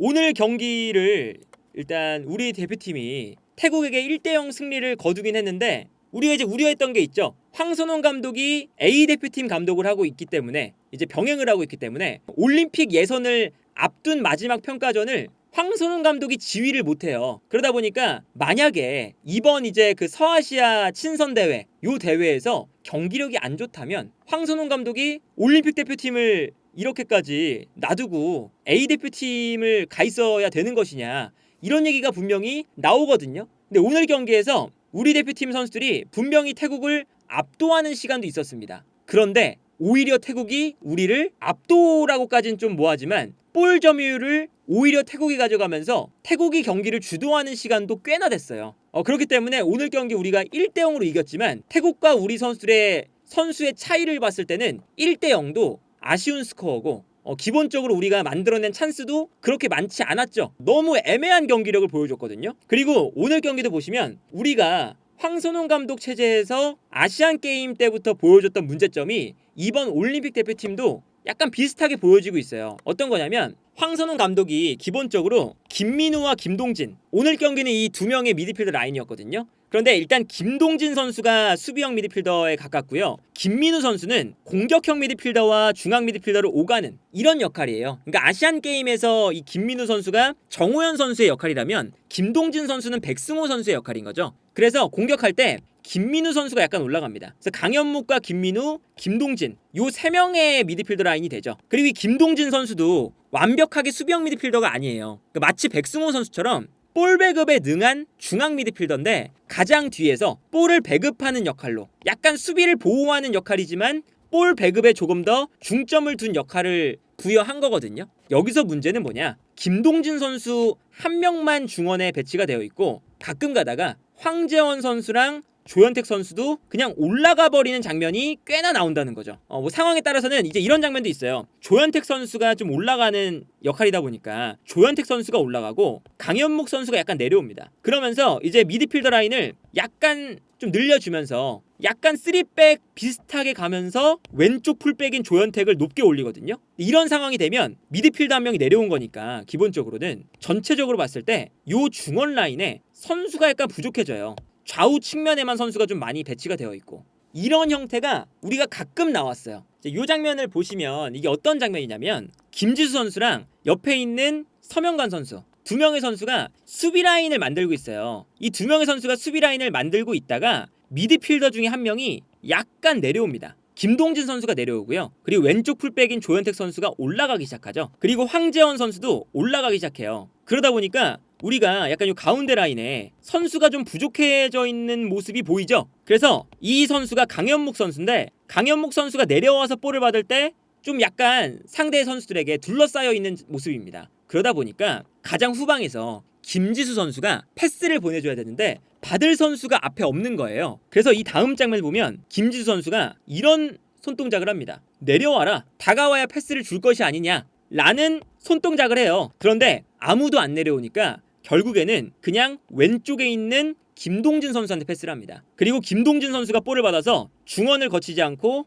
오늘 경기를 일단 우리 대표팀이 태국에게 1대0 승리를 거두긴 했는데 우리가 이제 우려했던 게 있죠. 황선홍 감독이 A 대표팀 감독을 하고 있기 때문에 이제 병행을 하고 있기 때문에 올림픽 예선을 앞둔 마지막 평가전을 황선홍 감독이 지휘를 못해요. 그러다 보니까 만약에 이번 이제 그 서아시아 친선 대회 요 대회에서 경기력이 안 좋다면 황선홍 감독이 올림픽 대표팀을 이렇게까지 놔두고 A 대표팀을 가 있어야 되는 것이냐 이런 얘기가 분명히 나오거든요. 근데 오늘 경기에서 우리 대표팀 선수들이 분명히 태국을 압도하는 시간도 있었습니다. 그런데 오히려 태국이 우리를 압도라고까지는 좀 뭐하지만 볼 점유율을 오히려 태국이 가져가면서 태국이 경기를 주도하는 시간도 꽤나 됐어요. 그렇기 때문에 오늘 경기 우리가 1대0으로 이겼지만 태국과 우리 선수의 차이를 봤을 때는 1대0도 아쉬운 스코어고 기본적으로 우리가 만들어낸 찬스도 그렇게 많지 않았죠. 너무 애매한 경기력을 보여줬거든요. 그리고 오늘 경기도 보시면 우리가 황선홍 감독 체제에서 아시안게임 때부터 보여줬던 문제점이 이번 올림픽 대표팀도 약간 비슷하게 보여지고 있어요. 어떤 거냐면 황선홍 감독이 기본적으로 김민우와 김동진, 오늘 경기는 이 두 명의 미드필더 라인이었거든요. 그런데 일단 김동진 선수가 수비형 미드필더에 가깝고요. 김민우 선수는 공격형 미드필더와 중앙 미드필더를 오가는 이런 역할이에요. 그러니까 아시안게임에서 이 김민우 선수가 정호연 선수의 역할이라면 김동진 선수는 백승호 선수의 역할인 거죠. 그래서 공격할 때 김민우 선수가 약간 올라갑니다. 그래서 강현묵과 김민우, 김동진 요 세 명의 미드필더 라인이 되죠. 그리고 이 김동진 선수도 완벽하게 수비형 미드필더가 아니에요. 그러니까 마치 백승호 선수처럼 볼 배급에 능한 중앙 미드필더인데 가장 뒤에서 볼을 배급하는 역할로 약간 수비를 보호하는 역할이지만 볼 배급에 조금 더 중점을 둔 역할을 부여한 거거든요. 여기서 문제는 뭐냐? 김동진 선수 한 명만 중원에 배치가 되어 있고 가끔 가다가 황재원 선수랑 조현택 선수도 그냥 올라가 버리는 장면이 꽤나 나온다는 거죠. 뭐 상황에 따라서는 이제 이런 장면도 있어요. 조현택 선수가 좀 올라가는 역할이다 보니까 조현택 선수가 올라가고 강현묵 선수가 약간 내려옵니다. 그러면서 이제 미드필더 라인을 약간 좀 늘려주면서 약간 3백 비슷하게 가면서 왼쪽 풀백인 조현택을 높게 올리거든요. 이런 상황이 되면 미드필더 한 명이 내려온 거니까 기본적으로는 전체적으로 봤을 때 요 중원 라인에 선수가 약간 부족해져요. 좌우 측면에만 선수가 좀 많이 배치가 되어 있고 이런 형태가 우리가 가끔 나왔어요. 이 장면을 보시면 이게 어떤 장면이냐면 김지수 선수랑 옆에 있는 서명관 선수 두 명의 선수가 수비 라인을 만들고 있어요. 이 두 명의 선수가 수비 라인을 만들고 있다가 미드필더 중에 한 명이 약간 내려옵니다. 김동진 선수가 내려오고요. 그리고 왼쪽 풀백인 조현택 선수가 올라가기 시작하죠. 그리고 황재원 선수도 올라가기 시작해요. 그러다 보니까 우리가 약간 이 가운데 라인에 선수가 좀 부족해져 있는 모습이 보이죠. 그래서 이 선수가 강현묵 선수인데 강현묵 선수가 내려와서 볼을 받을 때 좀 약간 상대 선수들에게 둘러싸여 있는 모습입니다. 그러다 보니까 가장 후방에서 김지수 선수가 패스를 보내줘야 되는데 받을 선수가 앞에 없는 거예요. 그래서 이 다음 장면을 보면 김지수 선수가 이런 손동작을 합니다. 내려와라, 다가와야 패스를 줄 것이 아니냐 라는 손동작을 해요. 그런데 아무도 안 내려오니까 결국에는 그냥 왼쪽에 있는 김동진 선수한테 패스를 합니다. 그리고 김동진 선수가 볼을 받아서 중원을 거치지 않고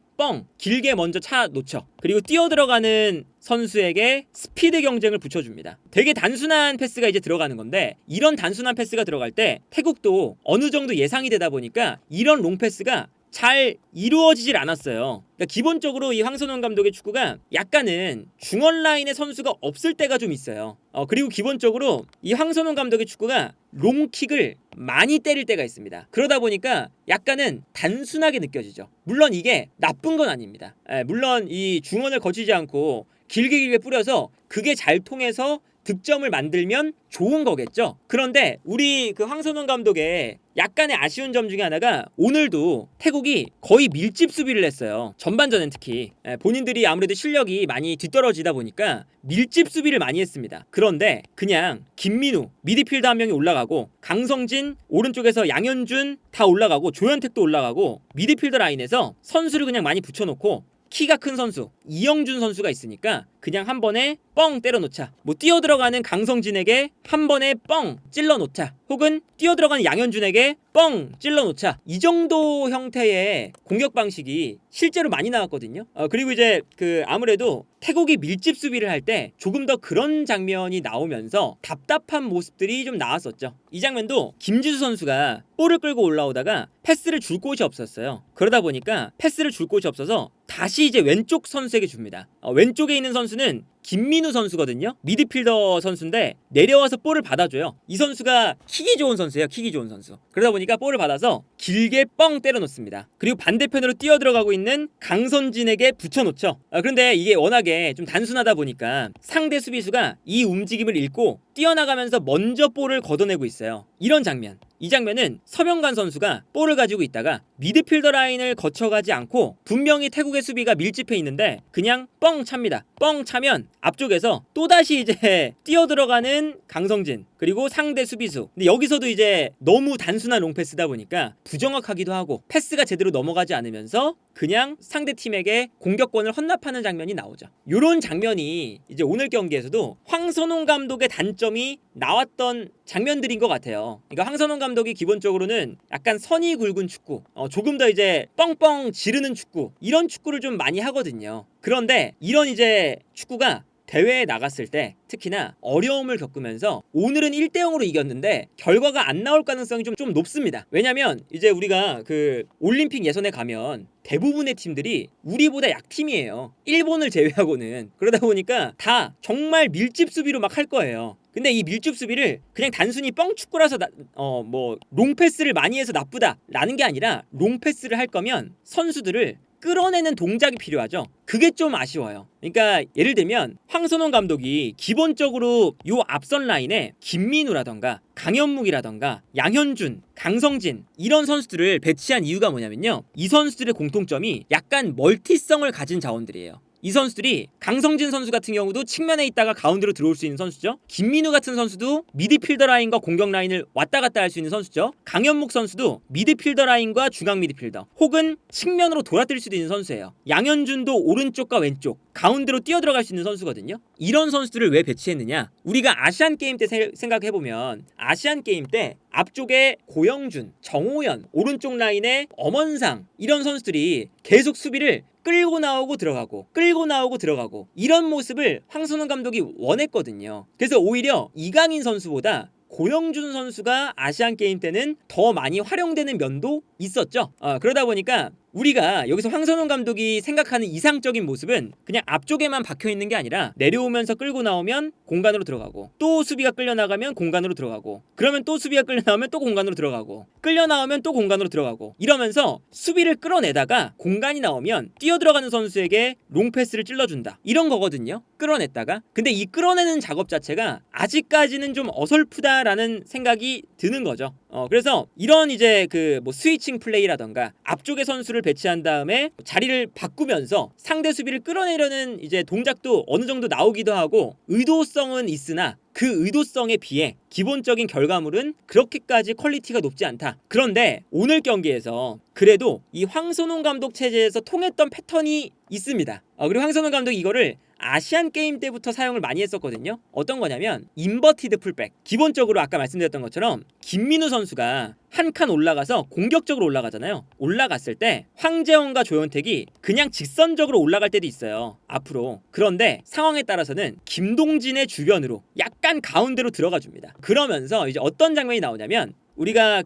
길게 먼저 차 놓쳐. 그리고 뛰어들어가는 선수에게 스피드 경쟁을 붙여줍니다. 되게 단순한 패스가 이제 들어가는 건데 이런 단순한 패스가 들어갈 때 태국도 어느 정도 예상이 되다 보니까 이런 롱패스가 잘 이루어지질 않았어요. 그러니까 기본적으로 이 황선홍 감독의 축구가 약간은 중원 라인에 선수가 없을 때가 좀 있어요. 그리고 기본적으로 이 황선홍 감독의 축구가 롱킥을 많이 때릴 때가 있습니다. 그러다 보니까 약간은 단순하게 느껴지죠. 물론 이게 나쁜 건 아닙니다. 물론 이 중원을 거치지 않고 길게 뿌려서 그게 잘 통해서 득점을 만들면 좋은 거겠죠. 그런데 우리 그 황선홍 감독의 약간의 아쉬운 점 중에 하나가 오늘도 태국이 거의 밀집 수비를 했어요. 전반전엔 특히 본인들이 아무래도 실력이 많이 뒤떨어지다 보니까 밀집 수비를 많이 했습니다. 그런데 그냥 김민우 미드필더 한 명이 올라가고 강성진 오른쪽에서 양현준 다 올라가고 조현택도 올라가고 미드필더 라인에서 선수를 그냥 많이 붙여놓고 키가 큰 선수 이영준 선수가 있으니까 그냥 한 번에 뻥 때려놓자. 뭐 뛰어들어가는 강성진에게 한 번에 뻥 찔러놓자. 혹은 뛰어들어가는 양현준에게 뻥 찔러놓자. 이 정도 형태의 공격 방식이 실제로 많이 나왔거든요. 그리고 이제 아무래도 태국이 밀집 수비를 할 때 조금 더 그런 장면이 나오면서 답답한 모습들이 좀 나왔었죠. 이 장면도 김지수 선수가 볼을 끌고 올라오다가 패스를 줄 곳이 없었어요. 그러다 보니까 패스를 줄 곳이 없어서 다시 이제 왼쪽 선수에게 줍니다. 왼쪽에 있는 선수는 김민우 선수거든요. 미드필더 선수인데 내려와서 볼을 받아줘요. 이 선수가 킥이 좋은 선수예요. 킥이 좋은 선수. 그러다 보니까 볼을 받아서 길게 뻥 때려놓습니다. 그리고 반대편으로 뛰어들어가고 있는 강선진에게 붙여놓죠. 그런데 이게 워낙에 좀 단순하다 보니까 상대 수비수가 이 움직임을 읽고 뛰어나가면서 먼저 볼을 걷어내고 있어요. 이런 장면. 이 장면은 서명관 선수가 볼을 가지고 있다가 미드필더 라인을 거쳐가지 않고 분명히 태국의 수비가 밀집해 있는데 그냥 뻥 찹니다. 뻥 차면 앞쪽에서 또다시 이제 뛰어들어가는 강성진 그리고 상대 수비수. 근데 여기서도 이제 너무 단순한 롱패스다 보니까 부정확하기도 하고 패스가 제대로 넘어가지 않으면서 그냥 상대 팀에게 공격권을 헌납하는 장면이 나오죠. 이런 장면이 이제 오늘 경기에서도 황선홍 감독의 단점이 나왔던 장면들인 것 같아요. 그러니까 황선홍 감독이 기본적으로는 약간 선이 굵은 축구, 조금 더 이제 뻥뻥 지르는 축구, 이런 축구를 좀 많이 하거든요. 그런데 이런 이제 축구가 대회에 나갔을 때 특히나 어려움을 겪으면서 오늘은 1대0으로 이겼는데 결과가 안 나올 가능성이 좀 높습니다. 왜냐면 이제 우리가 올림픽 예선에 가면 대부분의 팀들이 우리보다 약팀이에요. 일본을 제외하고는. 그러다 보니까 다 정말 밀집 수비로 막 할 거예요. 근데 이 밀집 수비를 그냥 단순히 뻥축구라서 롱패스를 많이 해서 나쁘다라는 게 아니라 롱패스를 할 거면 선수들을 끌어내는 동작이 필요하죠. 그게 좀 아쉬워요. 그러니까 예를 들면 황선홍 감독이 기본적으로 요 앞선 라인에 김민우라던가 강현묵이라던가 양현준, 강성진 이런 선수들을 배치한 이유가 뭐냐면요. 이 선수들의 공통점이 약간 멀티성을 가진 자원들이에요. 이 선수들이 강성진 선수 같은 경우도 측면에 있다가 가운데로 들어올 수 있는 선수죠. 김민우 같은 선수도 미드필더 라인과 공격 라인을 왔다 갔다 할 수 있는 선수죠. 강현묵 선수도 미드필더 라인과 중앙 미드필더 혹은 측면으로 돌아뛸 수도 있는 선수예요. 양현준도 오른쪽과 왼쪽 가운데로 뛰어들어갈 수 있는 선수거든요. 이런 선수들을 왜 배치했느냐? 우리가 아시안게임 때 생각해보면 아시안게임 때 앞쪽에 고영준, 정호연, 오른쪽 라인에 엄원상 이런 선수들이 계속 수비를 끌고 나오고 들어가고 이런 모습을 황선홍 감독이 원했거든요. 그래서 오히려 이강인 선수보다 고영준 선수가 아시안게임 때는 더 많이 활용되는 면도 있었죠. 그러다 보니까 우리가 여기서 황선홍 감독이 생각하는 이상적인 모습은 그냥 앞쪽에만 박혀있는 게 아니라 내려오면서 끌고 나오면 공간으로 들어가고 또 수비가 끌려나가면 공간으로 들어가고 그러면 또 수비가 끌려나오면 또 공간으로 들어가고 끌려나오면 또 공간으로 들어가고 이러면서 수비를 끌어내다가 공간이 나오면 뛰어들어가는 선수에게 롱패스를 찔러준다. 이런 거거든요. 끌어냈다가. 근데 이 끌어내는 작업 자체가 아직까지는 좀 어설프다라는 생각이 드는 거죠. 그래서 이런 이제 스위칭 플레이라던가 앞쪽에 선수를 배치한 다음에 자리를 바꾸면서 상대 수비를 끌어내려는 이제 동작도 어느 정도 나오기도 하고 의도성은 있으나 그 의도성에 비해 기본적인 결과물은 그렇게까지 퀄리티가 높지 않다. 그런데 오늘 경기에서 그래도 이 황선홍 감독 체제에서 통했던 패턴이 있습니다. 그리고 황선홍 감독이 이거를 아시안 게임 때부터 사용을 많이 했었거든요. 어떤 거냐면 인버티드 풀백. 기본적으로 아까 말씀드렸던 것처럼 김민우 선수가 한 칸 올라가서 공격적으로 올라가잖아요. 올라갔을 때 황재원과 조현택이 그냥 직선적으로 올라갈 때도 있어요. 앞으로. 그런데 상황에 따라서는 김동진의 주변으로 약간 가운데로 들어가 줍니다. 그러면서 이제 어떤 장면이 나오냐면 우리가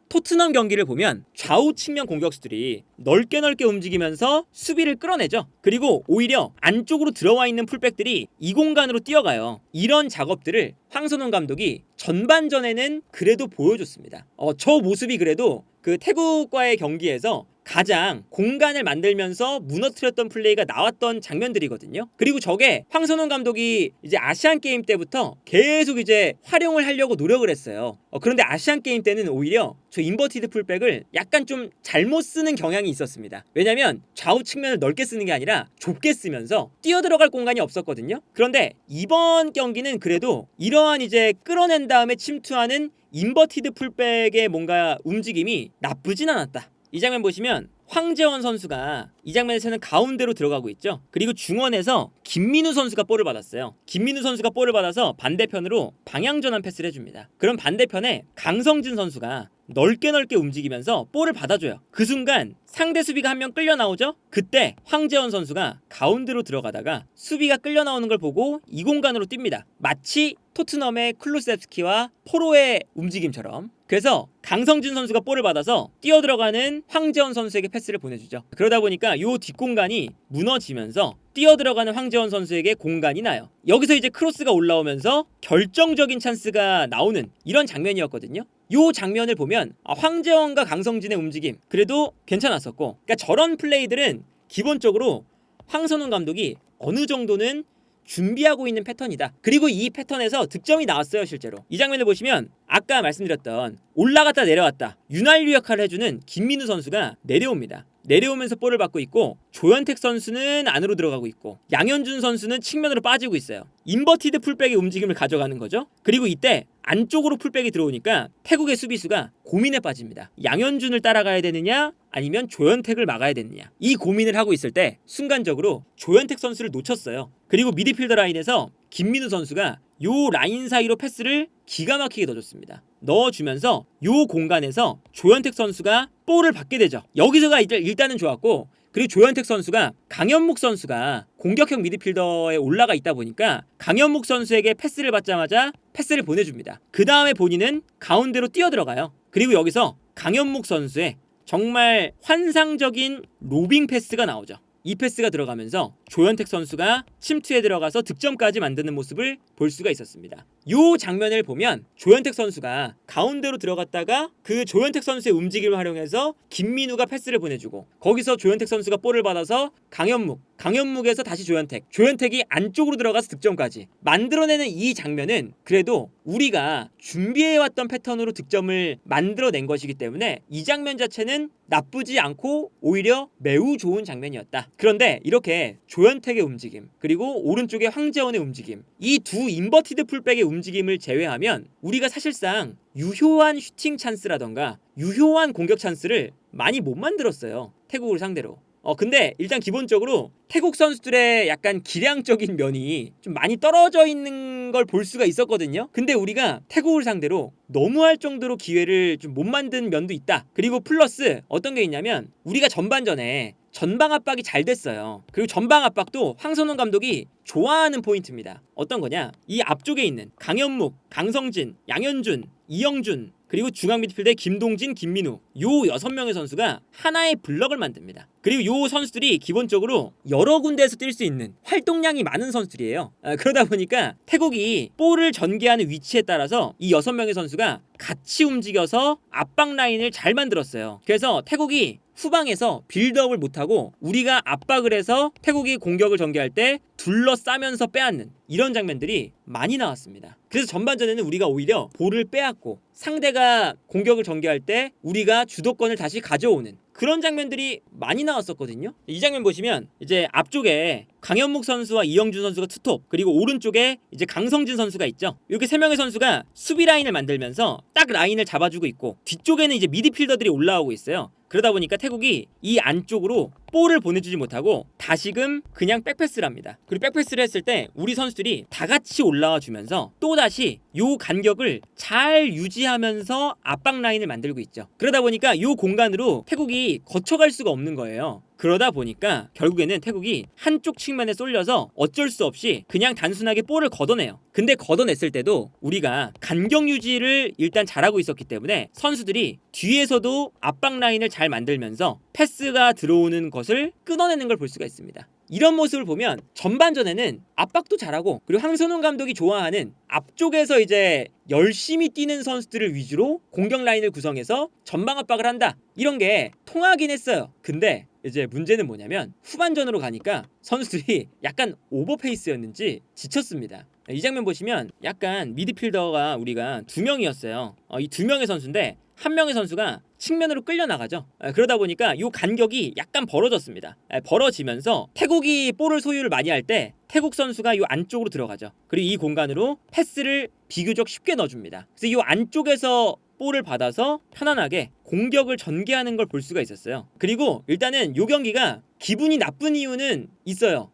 토트넘 경기를 보면 좌우 측면 공격수들이 넓게 움직이면서 수비를 끌어내죠. 그리고 오히려 안쪽으로 들어와 있는 풀백들이 이 공간으로 뛰어가요. 이런 작업들을 황선홍 감독이 전반전에는 그래도 보여줬습니다. 저 모습이 그래도 태국과의 경기에서 가장 공간을 만들면서 무너뜨렸던 플레이가 나왔던 장면들이거든요. 그리고 저게 황선홍 감독이 이제 아시안 게임 때부터 계속 이제 활용을 하려고 노력을 했어요. 그런데 아시안 게임 때는 오히려 저 인버티드 풀백을 약간 좀 잘못 쓰는 경향이 있었습니다. 왜냐면 좌우 측면을 넓게 쓰는 게 아니라 좁게 쓰면서 뛰어들어갈 공간이 없었거든요. 그런데 이번 경기는 그래도 이러한 이제 끌어낸 다음에 침투하는 인버티드 풀백의 뭔가 움직임이 나쁘진 않았다. 이 장면 보시면 황재원 선수가 이 장면에서는 가운데로 들어가고 있죠. 그리고 중원에서 김민우 선수가 볼을 받았어요. 김민우 선수가 볼을 받아서 반대편으로 방향 전환 패스를 해줍니다. 그럼 반대편에 강성진 선수가 넓게 움직이면서 볼을 받아줘요. 그 순간 상대 수비가 한 명 끌려 나오죠. 그때 황재원 선수가 가운데로 들어가다가 수비가 끌려 나오는 걸 보고 이 공간으로 뜁니다. 마치 토트넘의 클루세프스키와 포로의 움직임처럼. 그래서 강성진 선수가 볼을 받아서 뛰어들어가는 황재원 선수에게 패스를 보내주죠. 그러다 보니까 요 뒷공간이 무너지면서 뛰어들어가는 황재원 선수에게 공간이 나요. 여기서 이제 크로스가 올라오면서 결정적인 찬스가 나오는 이런 장면이었거든요. 요 장면을 보면 황재원과 강성진의 움직임 그래도 괜찮았었고, 그러니까 저런 플레이들은 기본적으로 황선홍 감독이 어느 정도는 준비하고 있는 패턴이다. 그리고 이 패턴에서 득점이 나왔어요. 실제로 이 장면을 보시면 아까 말씀드렸던 올라갔다 내려왔다 윤활유 역할을 해주는 김민우 선수가 내려옵니다. 내려오면서 볼을 받고 있고, 조현택 선수는 안으로 들어가고 있고, 양현준 선수는 측면으로 빠지고 있어요. 인버티드 풀백의 움직임을 가져가는 거죠. 그리고 이때 안쪽으로 풀백이 들어오니까 태국의 수비수가 고민에 빠집니다. 양현준을 따라가야 되느냐 아니면 조현택을 막아야 되느냐, 이 고민을 하고 있을 때 순간적으로 조현택 선수를 놓쳤어요. 그리고 미드필더 라인에서 김민우 선수가 요 라인 사이로 패스를 기가 막히게 넣어줬습니다. 넣어주면서 요 공간에서 조현택 선수가 볼을 받게 되죠. 여기서가 일단은 좋았고, 그리고 조현택 선수가 강현묵 선수가 공격형 미드필더에 올라가 있다 보니까 강현묵 선수에게 패스를 받자마자 패스를 보내줍니다. 그 다음에 본인은 가운데로 뛰어들어가요. 그리고 여기서 강현묵 선수의 정말 환상적인 로빙 패스가 나오죠. 이 패스가 들어가면서 조현택 선수가 침투에 들어가서 득점까지 만드는 모습을 볼 수가 있었습니다. 이 장면을 보면 조현택 선수가 가운데로 들어갔다가 그 조현택 선수의 움직임을 활용해서 김민우가 패스를 보내주고, 거기서 조현택 선수가 볼을 받아서 강현묵에서 다시 조현택이 안쪽으로 들어가서 득점까지 만들어내는 이 장면은 그래도 우리가 준비해왔던 패턴으로 득점을 만들어낸 것이기 때문에 이 장면 자체는 나쁘지 않고 오히려 매우 좋은 장면이었다. 그런데 이렇게 조현택의 움직임 그리고 오른쪽에 황재원의 움직임, 이 두 인버티드 풀백의 움직임을 제외하면 우리가 사실상 유효한 슈팅 찬스라던가 유효한 공격 찬스를 많이 못 만들었어요. 태국을 상대로. 근데 일단 기본적으로 태국 선수들의 약간 기량적인 면이 좀 많이 떨어져 있는 걸 볼 수가 있었거든요. 근데 우리가 태국을 상대로 너무할 정도로 기회를 좀 못 만든 면도 있다. 그리고 플러스 어떤 게 있냐면 우리가 전반전에 전방 압박이 잘 됐어요. 그리고 전방 압박도 황선홍 감독이 좋아하는 포인트입니다. 어떤 거냐? 이 앞쪽에 있는 강현묵, 강성진, 양현준, 이영준, 그리고 중앙 미드필더의 김동진, 김민우, 요 6명의 선수가 하나의 블럭을 만듭니다. 그리고 요 선수들이 기본적으로 여러 군데에서 뛸 수 있는 활동량이 많은 선수들이에요. 그러다 보니까 태국이 볼을 전개하는 위치에 따라서 이 6명의 선수가 같이 움직여서 압박 라인을 잘 만들었어요. 그래서 태국이 후방에서 빌드업을 못하고 우리가 압박을 해서 태국이 공격을 전개할 때 둘러싸면서 빼앗는 이런 장면들이 많이 나왔습니다. 그래서 전반전에는 우리가 오히려 볼을 빼앗고 상대가 공격을 전개할 때 우리가 주도권을 다시 가져오는 그런 장면들이 많이 나왔었거든요. 이 장면 보시면 이제 앞쪽에 강현묵 선수와 이영준 선수가 투톱, 그리고 오른쪽에 이제 강성진 선수가 있죠. 이렇게 3명의 선수가 수비 라인을 만들면서 딱 라인을 잡아주고 있고, 뒤쪽에는 이제 미드필더들이 올라오고 있어요. 그러다 보니까 태국이 이 안쪽으로 볼을 보내주지 못하고 다시금 그냥 백패스를 합니다. 그리고 백패스를 했을 때 우리 선수들이 다 같이 올라와 주면서 또다시 요 간격을 잘 유지하면서 압박 라인을 만들고 있죠. 그러다 보니까 요 공간으로 태국이 거쳐갈 수가 없는 거예요. 그러다 보니까 결국에는 태국이 한쪽 측면에 쏠려서 어쩔 수 없이 그냥 단순하게 볼을 걷어내요. 근데 걷어냈을 때도 우리가 간격 유지를 일단 잘하고 있었기 때문에 선수들이 뒤에서도 압박 라인을 잘 만들면서 패스가 들어오는 것을 끊어내는 걸 볼 수가 있습니다. 이런 모습을 보면 전반전에는 압박도 잘하고, 그리고 황선홍 감독이 좋아하는 앞쪽에서 이제 열심히 뛰는 선수들을 위주로 공격 라인을 구성해서 전방 압박을 한다, 이런 게 통하긴 했어요. 근데 이제 문제는 뭐냐면 후반전으로 가니까 선수들이 약간 오버페이스였는지 지쳤습니다. 이 장면 보시면 약간 미드필더가 우리가 2명이었어요. 이 2명의 선수인데 한 명의 선수가 측면으로 끌려 나가죠. 그러다 보니까 이 간격이 약간 벌어졌습니다. 벌어지면서 태국이 볼을 소유를 많이 할 때 태국 선수가 이 안쪽으로 들어가죠. 그리고 이 공간으로 패스를 비교적 쉽게 넣어줍니다. 그래서 이 안쪽에서 볼을 받아서 편안하게 공격을 전개하는 걸 볼 수가 있었어요. 그리고 일단은 요 경기가 기분이 나쁜 이유는 있어요.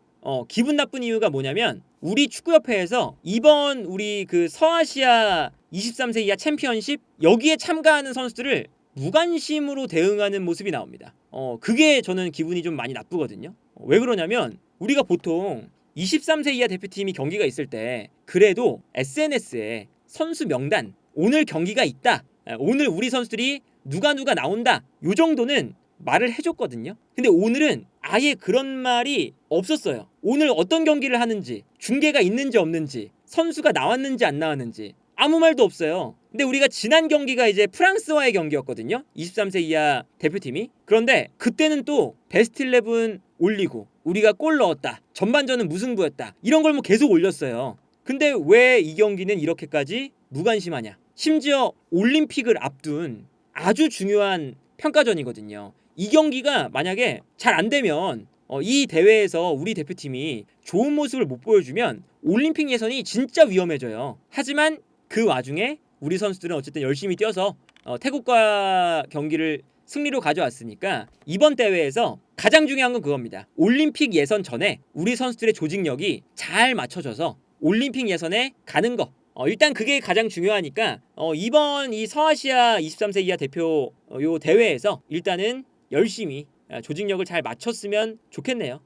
기분 나쁜 이유가 뭐냐면 우리 축구협회에서 이번 우리 그 서아시아 23세 이하 챔피언십 여기에 참가하는 선수들을 무관심으로 대응하는 모습이 나옵니다. 그게 저는 기분이 좀 많이 나쁘거든요. 왜 그러냐면 우리가 보통 23세 이하 대표팀이 경기가 있을 때 그래도 SNS에 선수 명단 오늘 경기가 있다. 오늘 우리 선수들이 누가 나온다. 요 정도는 말을 해줬거든요. 근데 오늘은 아예 그런 말이 없었어요. 오늘 어떤 경기를 하는지, 중계가 있는지 없는지, 선수가 나왔는지 안 나왔는지 아무 말도 없어요. 근데 우리가 지난 경기가 이제 프랑스와의 경기였거든요. 23세 이하 대표팀이. 그런데 그때는 또 베스트 11 올리고 우리가 골 넣었다. 전반전은 무승부였다. 이런 걸 뭐 계속 올렸어요. 근데 왜 이 경기는 이렇게까지 무관심하냐? 심지어 올림픽을 앞둔 아주 중요한 평가전이거든요. 이 경기가 만약에 잘 안 되면 이 대회에서 우리 대표팀이 좋은 모습을 못 보여주면 올림픽 예선이 진짜 위험해져요. 하지만 그 와중에 우리 선수들은 어쨌든 열심히 뛰어서 태국과 경기를 승리로 가져왔으니까 이번 대회에서 가장 중요한 건 그겁니다. 올림픽 예선 전에 우리 선수들의 조직력이 잘 맞춰져서 올림픽 예선에 가는 거. 일단 그게 가장 중요하니까 이번 이 서아시아 23세 이하 대표 요 대회에서 일단은 열심히 조직력을 잘 맞췄으면 좋겠네요.